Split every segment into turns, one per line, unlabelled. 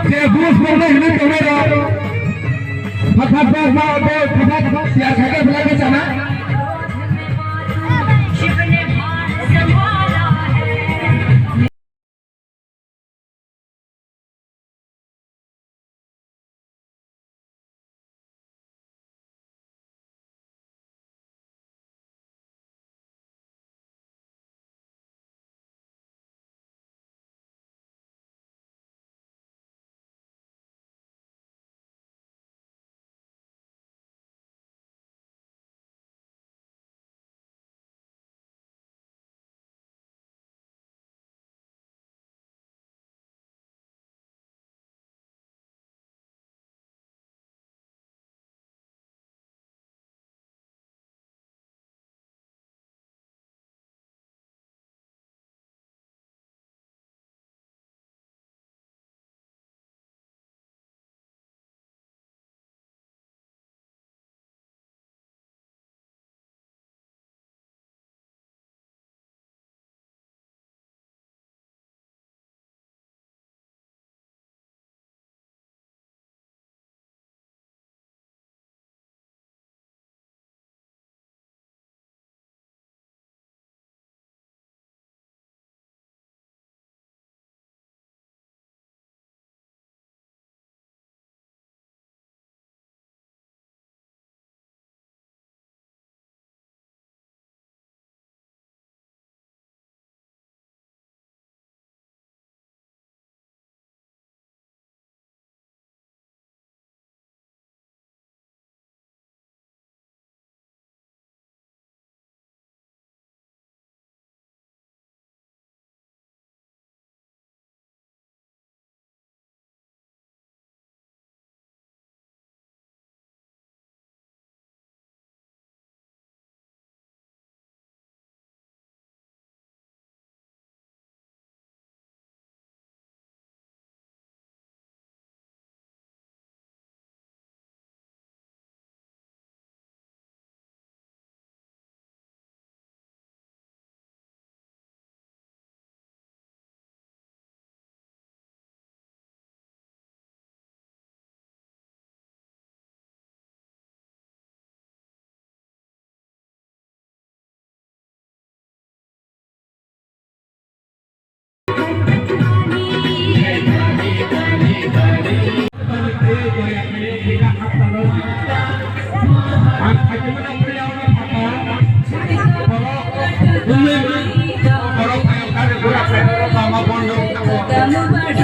Dia bus boleh ini kamera. Fatahat mau deh, fatahat siap saja berada sana.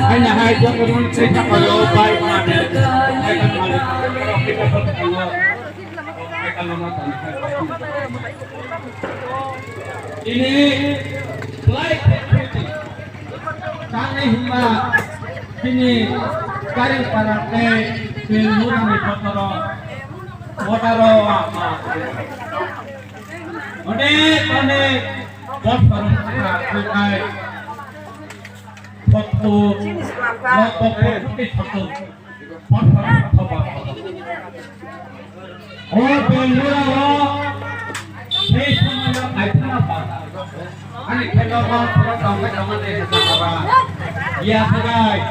Hanya hanya cerita kalau baik mana, ini like kami hingga ini karir para filmurang di Kotoro, apa? Onek, bos baru kita foto, putih foto, foto. Oh, filmurang, ini semua iPhone apa? Ani kalau orang tahu kamu deh apa? Ya sebagai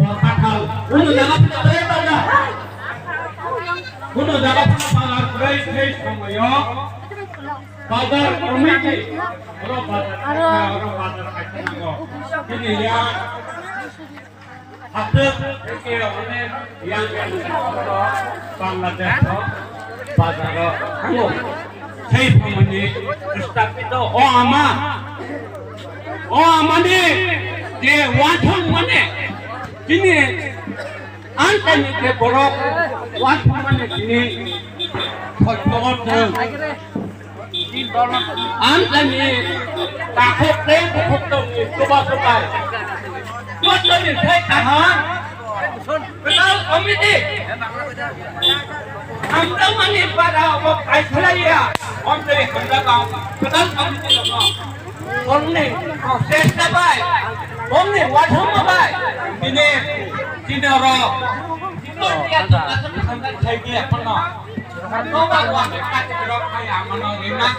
bakal. Uno dapat berapa dah? Uno dapat pagar fresh kamu yo. Pagar komiti. Orang pagar kacang go. Ini ya. Hasil ini yang Bangladesh pagar kamu. Saya pemani Ustaz itu amani dia wajah mana ini antara dia borok wajah mana ini kotor antara takut ini coba ini saya tahan betul komiti anda mana pada waktu saya Andre hendak betul komiti Only, set baik. Only, wajah baik. Ini orang. Itu dia tu sampai saya dia pernah. Kau bawa mereka terus kayak mana ini nak?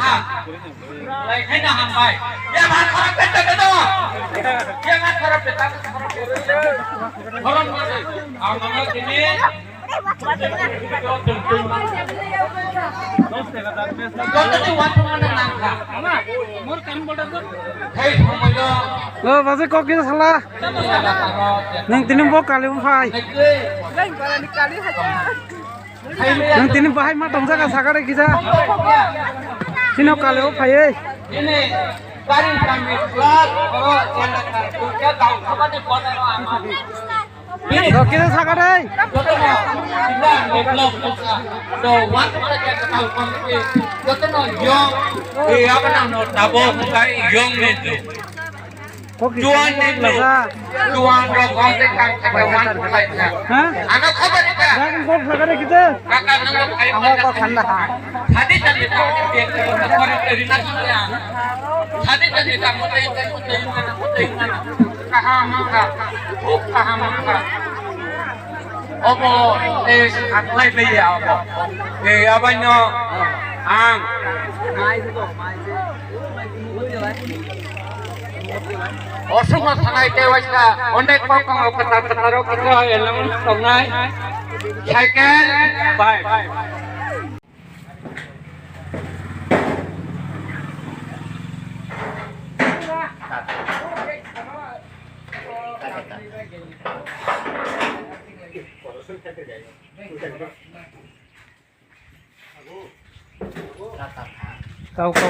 Lagi kena hambai. Yang mana kita. Yang mana খারাপ তাকে খারাপ ধরন করে আমরা তিনি
বাজে ককি সালা nang tinim bo kali phai nang tinim bahai ma tong jaga sagare kisa sino kali phai ei
ini garing kami kelas oro yang kerja tahu apa nih kota ama
do kisa sagare ei
joto no tidak develop bisa do wat mana kita tahu kami joto no yong apa nama tabo kai yong itu
koki
Juan itu Juan ro konten kan sampai wan mulai
ha
anak khabar itu
jagan ko sagare kisa
kakak nang kai
ko khanda ha
tadi tadi tak dia kore dari nasional tadi tadi tak mutai mana kaham opo aklai be ya opo abanyo ang অসংখ্য থানাইতে ওইটা অনেক রকম কথারও কথা এলাম সঙ্গাই cycle bike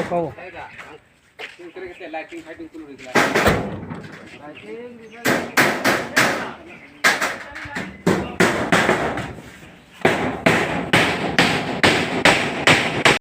kau
lighting fighting dulu